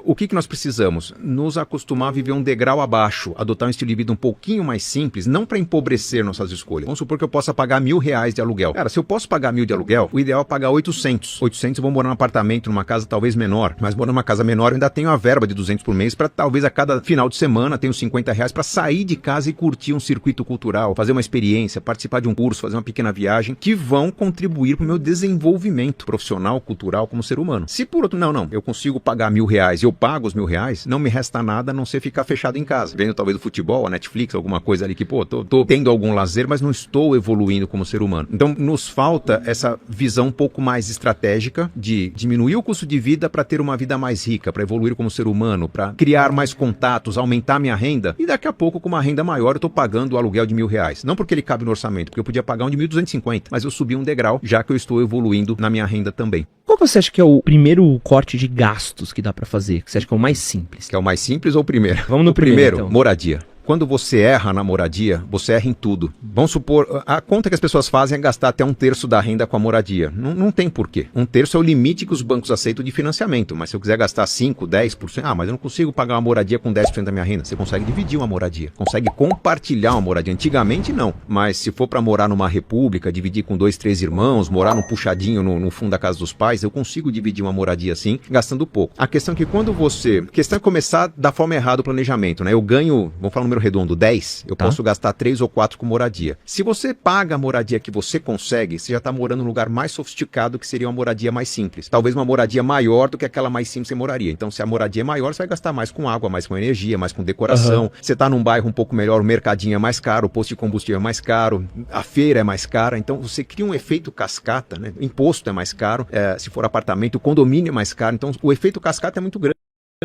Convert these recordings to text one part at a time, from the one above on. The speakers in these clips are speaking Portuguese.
O que nós precisamos? Nos acostumar a viver um degrau abaixo, adotar um estilo de vida um pouquinho mais simples, não para empobrecer nossas escolhas. Vamos supor que eu possa pagar R$1.000 de aluguel. Cara, se eu posso pagar 1.000 de aluguel, o ideal é pagar 800. 800 eu vou morar num apartamento, numa casa talvez menor, mas morando numa casa menor eu ainda tenho a verba de 200 por mês para talvez a cada final de semana tenho R$50 para sair de casa e curtir um circuito cultural, fazer uma experiência, participar de um curso, fazer uma pequena viagem, que vão contribuir para o meu desenvolvimento profissional, cultural, como ser humano. Se por outro, não, eu consigo pagar R$1.000 e eu pago os R$1.000, não me resta nada a não ser ficar fechado em casa, vendo talvez o futebol, a Netflix, alguma coisa ali que, tô tendo algum lazer, mas não estou evoluindo como ser humano. Então, nos falta essa visão um pouco mais estratégica de diminuir o custo de vida para ter uma vida mais rica, para evoluir como ser humano, para criar mais contatos, aumentar minha renda, e daqui a pouco, com uma renda maior, eu estou pagando o aluguel de R$1.000. Não porque ele cabe no orçamento, porque eu podia pagar um de 1.250, mas eu subi um degrau, já que eu estou evoluindo na minha renda também. Qual você acha que é o primeiro corte de gastos que dá pra fazer? Que você acha que é o mais simples? Que é o mais simples ou o primeiro? Vamos no primeiro, então. Moradia. Quando você erra na moradia, você erra em tudo. Vamos supor, a conta que as pessoas fazem é gastar até 1/3 da renda com a moradia. Não tem porquê. 1/3 é o limite que os bancos aceitam de financiamento. Mas se eu quiser gastar 5%, 10%, mas eu não consigo pagar uma moradia com 10% da minha renda. Você consegue dividir uma moradia. Consegue compartilhar uma moradia. Antigamente não. Mas se for para morar numa república, dividir com 2, 3 irmãos, morar num puxadinho no fundo da casa dos pais, eu consigo dividir uma moradia assim, gastando pouco. A questão é que quando você... A questão é começar da forma errada o planejamento, né? Eu ganho, vamos falar um número redondo, 10, eu posso gastar 3 ou 4 com moradia. Se você paga a moradia que você consegue, você já está morando num lugar mais sofisticado, que seria uma moradia mais simples. Talvez uma moradia maior do que aquela mais simples que você moraria. Então, se a moradia é maior, você vai gastar mais com água, mais com energia, mais com decoração. Você está num bairro um pouco melhor, o mercadinho é mais caro, o posto de combustível é mais caro, a feira é mais cara. Então, você cria um efeito cascata, né? O imposto é mais caro, se for apartamento, o condomínio é mais caro. Então, o efeito cascata é muito grande.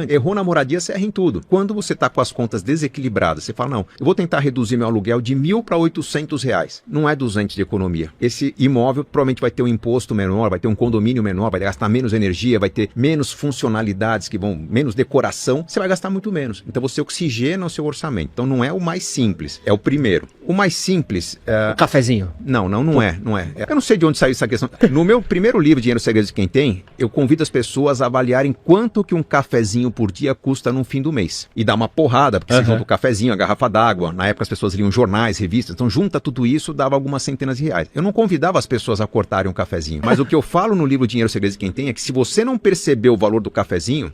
Errou na moradia, você erra em tudo. Quando você está com as contas desequilibradas, você fala, não, eu vou tentar reduzir meu aluguel de R$1.000 para R$800. Não é 200 de economia. Esse imóvel provavelmente vai ter um imposto menor, vai ter um condomínio menor, vai gastar menos energia, vai ter menos funcionalidades, menos decoração, você vai gastar muito menos. Então você oxigena o seu orçamento. Então não é o mais simples, é o primeiro. O mais simples... O cafezinho? Não é. Eu não sei de onde saiu essa questão. No meu primeiro livro, Dinheiro, Segredos de Quem Tem, eu convido as pessoas a avaliarem quanto que um cafezinho por dia custa no fim do mês. E dá uma porrada, porque você junta o cafezinho, a garrafa d'água. Na época as pessoas liam jornais, revistas. Então junta tudo isso, dava algumas centenas de reais. Eu não convidava as pessoas a cortarem um cafezinho. Mas o que eu falo no livro Dinheiro, Segredos de Quem Tem é que se você não percebeu o valor do cafezinho,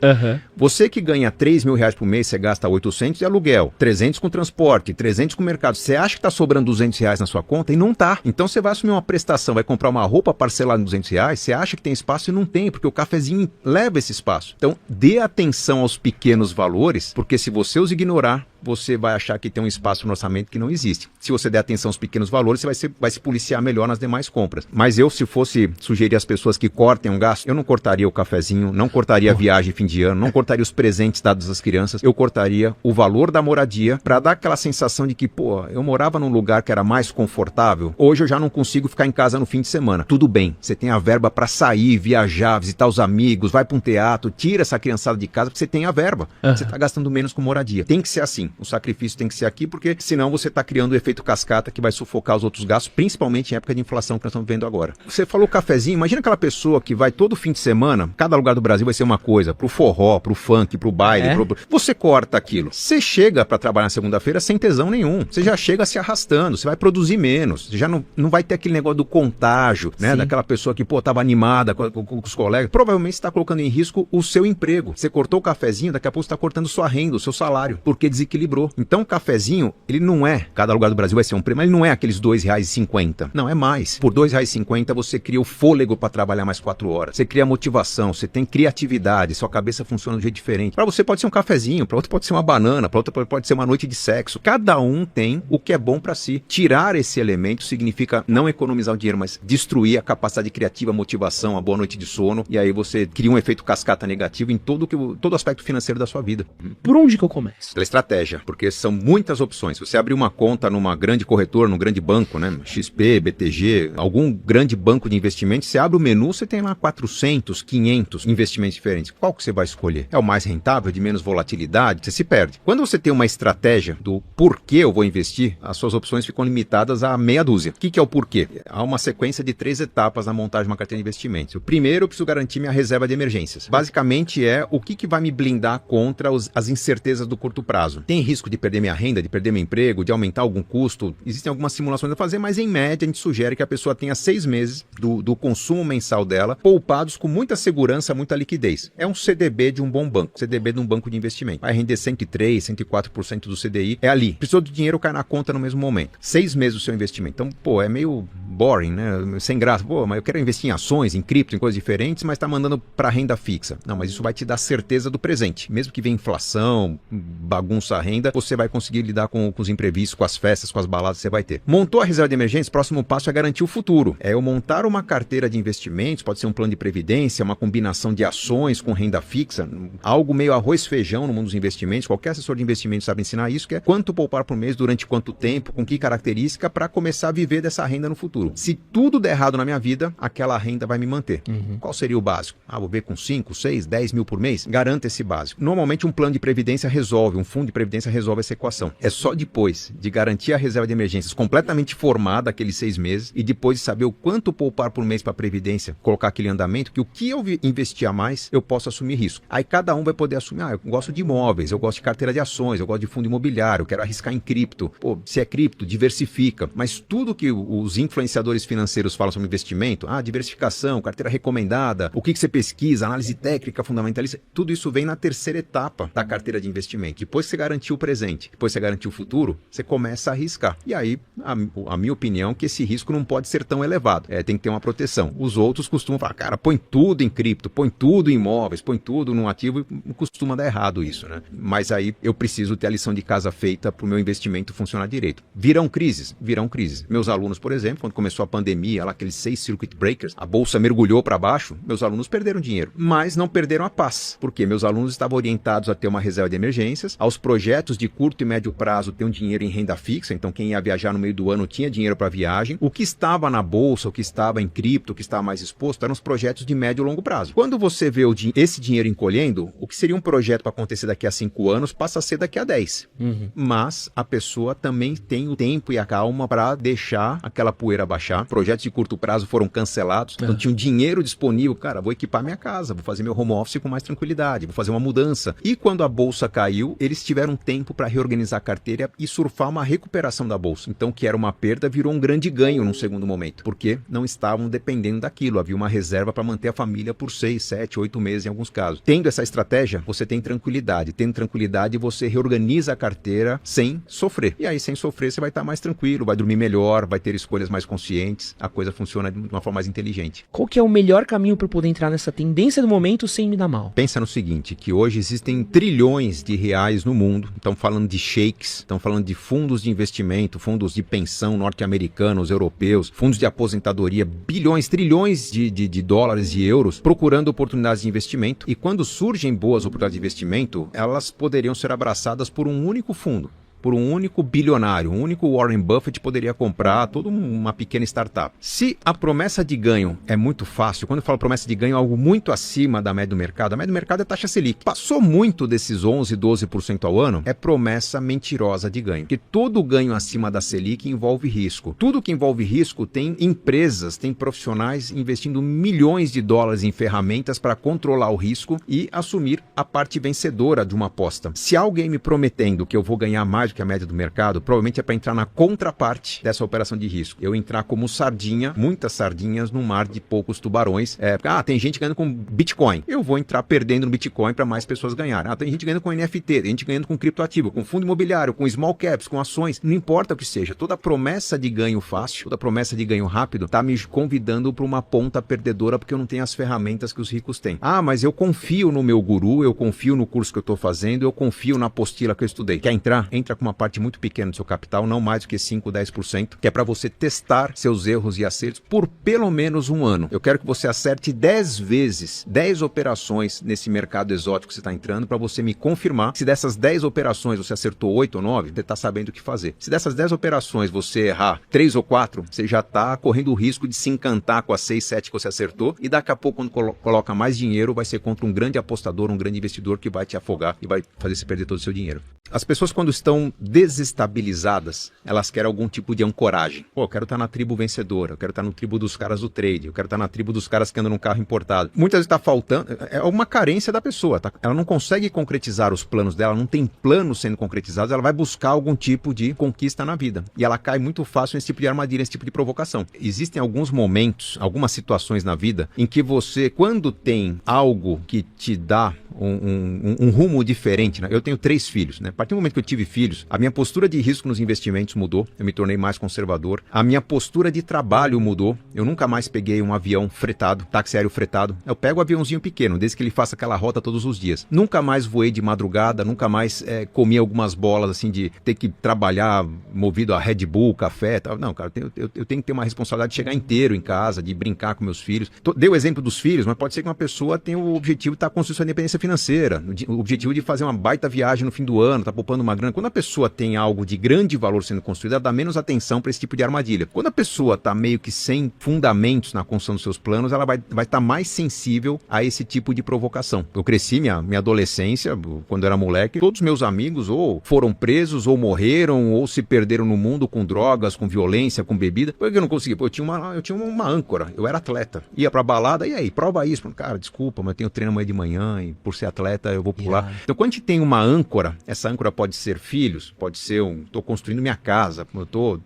você que ganha R$3.000 por mês, você gasta 800 de aluguel, 300 com transporte, 300 com mercado. Você acha que está sobrando R$200 na sua conta e não tá. Então você vai assumir uma prestação, vai comprar uma roupa parcelada em R$200, você acha que tem espaço e não tem, porque o cafezinho leva esse espaço. Então dê atenção aos pequenos valores, porque se você os ignorar, você vai achar que tem um espaço no orçamento que não existe. Se você der atenção aos pequenos valores, você vai se policiar melhor nas demais compras. Mas eu, se fosse sugerir às pessoas que cortem um gasto, eu não cortaria o cafezinho, não cortaria a viagem fim de ano, não cortaria os presentes dados às crianças, eu cortaria o valor da moradia para dar aquela sensação de que, eu morava num lugar que era mais confortável, hoje eu já não consigo ficar em casa no fim de semana. Tudo bem, você tem a verba para sair, viajar, visitar os amigos, vai para um teatro, tira essa criançada de casa porque você tem a verba. Você está gastando menos com moradia. Tem que ser assim. O sacrifício tem que ser aqui, porque senão você está criando o efeito cascata que vai sufocar os outros gastos, principalmente em época de inflação que nós estamos vivendo agora. Você falou cafezinho, imagina aquela pessoa que vai todo fim de semana, cada lugar do Brasil vai ser uma coisa, pro forró, pro funk, pro baile, você corta aquilo. Você chega para trabalhar na segunda-feira sem tesão nenhum. Você já chega se arrastando, você vai produzir menos. Você já não vai ter aquele negócio do contágio, né? Daquela pessoa que, tava animada com os colegas. Provavelmente você está colocando em risco o seu emprego. Você cortou o cafezinho, daqui a pouco você está cortando sua renda, o seu salário, porque desequilibrou. Então o cafezinho, ele não é, cada lugar do Brasil vai ser um preço, mas ele não é aqueles R$2,50. Não, é mais. Por R$2,50 você cria o fôlego para trabalhar mais 4 horas. Você cria motivação, você tem criatividade, sua cabeça funciona de um jeito diferente. Para você pode ser um cafezinho, para outro pode ser uma banana, para outro pode ser uma noite de sexo. Cada um tem o que é bom para si. Tirar esse elemento significa não economizar o dinheiro, mas destruir a capacidade criativa, a motivação, a boa noite de sono, e aí você cria um efeito cascata negativo em todo aspecto financeiro da sua vida. Por onde que eu começo? Pela estratégia. estratégia, porque são muitas opções. Você abrir uma conta numa grande corretora, num grande banco, né? XP, BTG, algum grande banco de investimentos, você abre o menu, você tem lá 400, 500 investimentos diferentes. Qual que você vai escolher? É o mais rentável, de menos volatilidade? Você se perde. Quando você tem uma estratégia do porquê eu vou investir, as suas opções ficam limitadas a meia dúzia. O que é o porquê? Há uma sequência de 3 etapas na montagem de uma carteira de investimentos. O primeiro, eu preciso garantir minha reserva de emergências. Basicamente é o que vai me blindar contra as incertezas do curto prazo. Tem risco de perder minha renda, de perder meu emprego, de aumentar algum custo? Existem algumas simulações a fazer, mas em média a gente sugere que a pessoa tenha 6 meses do consumo mensal dela poupados com muita segurança, muita liquidez. É um CDB de um bom banco, CDB de um banco de investimento. Vai render 103, 104% do CDI, é ali. Precisou do dinheiro, cai na conta no mesmo momento. 6 meses do seu investimento. Então, pô, é meio boring, né? Sem graça. Pô, mas eu quero investir em ações, em cripto, em coisas diferentes, mas tá mandando para renda fixa. Não, mas isso vai te dar certeza do presente. Mesmo que venha inflação, bagunça a renda, você vai conseguir lidar com os imprevistos, com as festas, com as baladas que você vai ter. Montou a reserva de emergência, próximo passo é garantir o futuro. É eu montar uma carteira de investimentos, pode ser um plano de previdência, uma combinação de ações com renda fixa, algo meio arroz-feijão no mundo dos investimentos. Qualquer assessor de investimentos sabe ensinar isso, que é quanto poupar por mês, durante quanto tempo, com que característica, para começar a viver dessa renda no futuro. Se tudo der errado na minha vida, aquela renda vai me manter. Qual seria o básico? Vou ver com 5, 6, 10 mil por mês? Garanta esse básico. Normalmente um plano de previdência resolve, um fundo de previdência resolve essa equação. É só depois de garantir a reserva de emergências completamente formada, aqueles 6 meses, e depois de saber o quanto poupar por mês para a previdência, colocar aquele andamento, que o que eu investir a mais, eu posso assumir risco. Aí cada um vai poder assumir, eu gosto de imóveis, eu gosto de carteira de ações, eu gosto de fundo imobiliário, eu quero arriscar em cripto. Pô, se é cripto, diversifica. Mas tudo que os influenciadores financeiros falam sobre investimento, diversificação, carteira recomendada, o que você pesquisa, análise técnica, fundamentalista, tudo isso vem na terceira etapa da carteira de investimento. Depois que você garantiu o presente, depois que você garantiu o futuro, você começa a arriscar. E aí, a minha opinião é que esse risco não pode ser tão elevado. Tem que ter uma proteção. Os outros costumam falar, cara, põe tudo em cripto, põe tudo em imóveis, põe tudo num ativo, e costuma dar errado isso, né? Mas aí eu preciso ter a lição de casa feita para o meu investimento funcionar direito. Virão crises? Virão crises. Meus alunos, por exemplo, quando começou a pandemia, lá aqueles 6 circuit breakers, a bolsa mergulhou para baixo, meus alunos perderam dinheiro, mas não perderam a paz, porque meus alunos estavam orientados a ter uma reserva de emergências, aos projetos de curto e médio prazo ter um dinheiro em renda fixa, então quem ia viajar no meio do ano tinha dinheiro para viagem, o que estava na bolsa, o que estava em cripto, o que estava mais exposto, eram os projetos de médio e longo prazo. Quando você vê esse dinheiro encolhendo, o que seria um projeto para acontecer daqui a 5 anos, passa a ser daqui a 10. Mas a pessoa também tem o tempo e a calma para deixar aquela poeira baixar. Projetos de curto prazo foram cancelados, então tinha um dinheiro disponível, cara, vou equipar minha casa, vou fazer meu home office com mais tranquilidade, vou fazer uma mudança. E quando a bolsa caiu, eles tiveram tempo para reorganizar a carteira e surfar uma recuperação da bolsa. Então, que era uma perda, virou um grande ganho num segundo momento, porque não estavam dependendo daquilo, havia uma reserva para manter a família por 6, 7, 8 meses em alguns casos. Tendo essa estratégia, você tem tranquilidade. Tendo tranquilidade, você reorganiza a carteira sem sofrer. E aí, sem sofrer, você vai estar mais tranquilo, vai dormir melhor, vai ter escolhas mais conscientes, a coisa funciona de uma forma mais inteligente. Qual que é o melhor caminho para poder entrar nessa tendência do momento sem me dar mal? Pensa no seguinte, que hoje existem trilhões de reais no mundo, estão falando de shakes, estão falando de fundos de investimento, fundos de pensão norte-americanos, europeus, fundos de aposentadoria, bilhões, trilhões de dólares e euros, procurando oportunidades de investimento. E quando surgem boas oportunidades de investimento, elas poderiam ser abraçadas por um único fundo, por um único bilionário, um único Warren Buffett poderia comprar toda uma pequena startup. Se a promessa de ganho é muito fácil, quando eu falo promessa de ganho, é algo muito acima da média do mercado, a média do mercado é taxa Selic. Passou muito desses 11, 12% ao ano, é promessa mentirosa de ganho. Porque todo ganho acima da Selic envolve risco. Tudo que envolve risco tem empresas, tem profissionais investindo milhões de dólares em ferramentas para controlar o risco e assumir a parte vencedora de uma aposta. Se alguém me prometendo que eu vou ganhar mais do que a média do mercado, provavelmente é para entrar na contraparte dessa operação de risco. Eu entrar como sardinha, muitas sardinhas num mar de poucos tubarões. Tem gente ganhando com Bitcoin. Eu vou entrar perdendo no Bitcoin para mais pessoas ganharem. Tem gente ganhando com NFT, tem gente ganhando com criptoativo, com fundo imobiliário, com small caps, com ações. Não importa o que seja. Toda promessa de ganho fácil, toda promessa de ganho rápido, tá me convidando para uma ponta perdedora porque eu não tenho as ferramentas que os ricos têm. Mas eu confio no meu guru, eu confio no curso que eu estou fazendo, eu confio na apostila que eu estudei. Quer entrar? Entra com uma parte muito pequena do seu capital, não mais do que 5, 10%, que é para você testar seus erros e acertos por pelo menos um ano. Eu quero que você acerte 10 vezes, 10 operações nesse mercado exótico que você está entrando, para você me confirmar se dessas 10 operações você acertou 8 ou 9, você está sabendo o que fazer. Se dessas 10 operações você errar 3 ou 4, você já está correndo o risco de se encantar com as 6, 7 que você acertou, e daqui a pouco, quando coloca mais dinheiro, vai ser contra um grande apostador, um grande investidor que vai te afogar e vai fazer você perder todo o seu dinheiro. As pessoas, quando estão desestabilizadas, elas querem algum tipo de ancoragem. Pô, eu quero estar na tribo vencedora, eu quero estar no tribo dos caras do trade, eu quero estar na tribo dos caras que andam num carro importado. Muitas vezes está faltando, é uma carência da pessoa, tá? Ela não consegue concretizar os planos dela, não tem planos sendo concretizados, ela vai buscar algum tipo de conquista na vida. E ela cai muito fácil nesse tipo de armadilha, nesse tipo de provocação. Existem alguns momentos, algumas situações na vida em que você, quando tem algo que te dá um rumo diferente, né? Eu tenho 3 filhos, né? A partir do momento que eu tive filhos, a minha postura de risco nos investimentos mudou, eu me tornei mais conservador, a minha postura de trabalho mudou, eu nunca mais peguei um avião fretado, táxi aéreo fretado, eu pego um aviãozinho pequeno, desde que ele faça aquela rota todos os dias. Nunca mais voei de madrugada, nunca mais comi algumas bolas assim de ter que trabalhar movido a Red Bull, café, tal. Não, cara, eu tenho que ter uma responsabilidade de chegar inteiro em casa, de brincar com meus filhos. Dei o exemplo dos filhos, mas pode ser que uma pessoa tenha o objetivo de estar construindo sua independência financeira, o objetivo de fazer uma baita viagem no fim do ano, tá poupando uma grana. Quando a pessoa tem algo de grande valor sendo construído, ela dá menos atenção para esse tipo de armadilha. Quando a pessoa tá meio que sem fundamentos na construção dos seus planos, ela vai estar mais sensível a esse tipo de provocação. Eu cresci minha adolescência, quando eu era moleque, todos meus amigos ou foram presos, ou morreram, ou se perderam no mundo com drogas, com violência, com bebida. Por que eu não consegui? Pô, eu tinha uma âncora, eu era atleta. Ia pra balada, e aí, prova isso. Cara, desculpa, mas eu tenho treino amanhã de manhã e por ser atleta eu vou pular. Então quando a gente tem uma âncora, essa âncora pode ser filhos, pode ser tô construindo minha casa,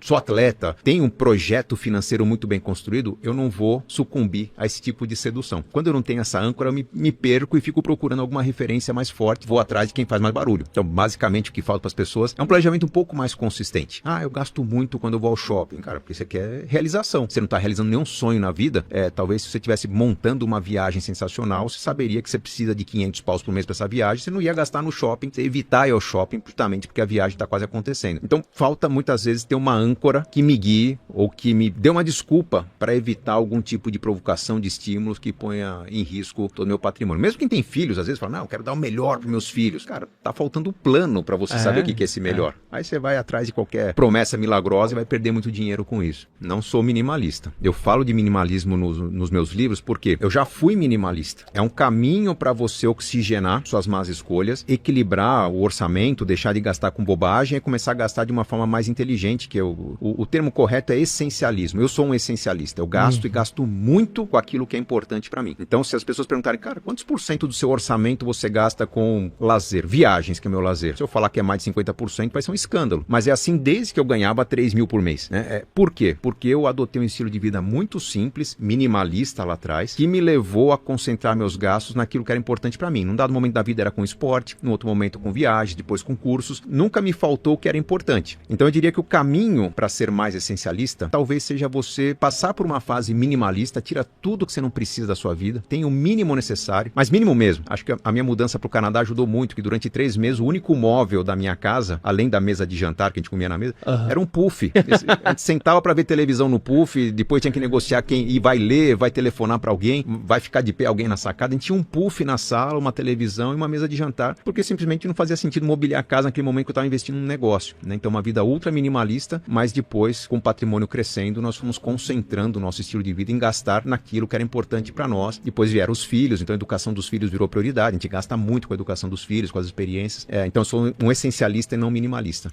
sou atleta, tenho um projeto financeiro muito bem construído, eu não vou sucumbir a esse tipo de sedução. Quando eu não tenho essa âncora, eu me perco e fico procurando alguma referência mais forte, vou atrás de quem faz mais barulho. Então, basicamente, o que falta para as pessoas é um planejamento um pouco mais consistente. Ah, eu gasto muito quando eu vou ao shopping, cara, porque você quer realização. Você não está realizando nenhum sonho na vida, talvez se você estivesse montando uma viagem sensacional, você saberia que você precisa de 500 paus por mês para essa viagem, você não ia gastar no shopping, você ia evitar ir ao shopping, justamente porque a viagem está quase acontecendo. Então, falta muitas vezes ter uma âncora que me guie ou que me dê uma desculpa para evitar algum tipo de provocação de estímulos que ponha em risco todo o meu patrimônio. Mesmo quem tem filhos, às vezes fala, não, eu quero dar o melhor para meus filhos. Cara, tá faltando um plano para você saber o que é esse melhor. Aí você vai atrás de qualquer promessa milagrosa e vai perder muito dinheiro com isso. Não sou minimalista. Eu falo de minimalismo nos meus livros porque eu já fui minimalista. É um caminho para você oxigenar suas más escolhas, equilibrar o orçamento, deixar de gastar com bobagem e começar a gastar de uma forma mais inteligente, que o termo correto é essencialismo. Eu sou um essencialista. Eu gasto e gasto muito com aquilo que é importante para mim. Então, se as pessoas perguntarem, cara, quantos % do seu orçamento você gasta com lazer? Viagens, que é meu lazer. Se eu falar que é mais de 50%, vai ser um escândalo. Mas é assim desde que eu ganhava 3 mil por mês. Né? Por quê? Porque eu adotei um estilo de vida muito simples, minimalista lá atrás, que me levou a concentrar meus gastos naquilo que era importante para mim. Num dado momento da vida era com esporte, no outro momento com viagens, depois com cursos. Nunca me faltou o que era importante. Então eu diria que o caminho para ser mais essencialista talvez seja você passar por uma fase minimalista, tira tudo que você não precisa da sua vida, tem o mínimo necessário, mas mínimo mesmo. Acho que a minha mudança para o Canadá ajudou muito, que durante 3 meses o único móvel da minha casa, além da mesa de jantar que a gente comia na mesa, era um puff. A gente sentava para ver televisão no puff, depois tinha que negociar quem vai ler, vai telefonar para alguém, vai ficar de pé alguém na sacada. A gente tinha um puff na sala, uma televisão e uma mesa de jantar, porque simplesmente não fazia sentido mobiliar a casa naquele momento que eu estava investindo num negócio. Né? Então uma vida ultra minimalista, mas depois, com o patrimônio crescendo, nós fomos concentrando o nosso estilo de vida em gastar naquilo que era importante para nós. Depois vieram os filhos, então a educação dos filhos virou prioridade. A gente gasta muito com a educação dos filhos, com as experiências. Então eu sou um essencialista e não minimalista.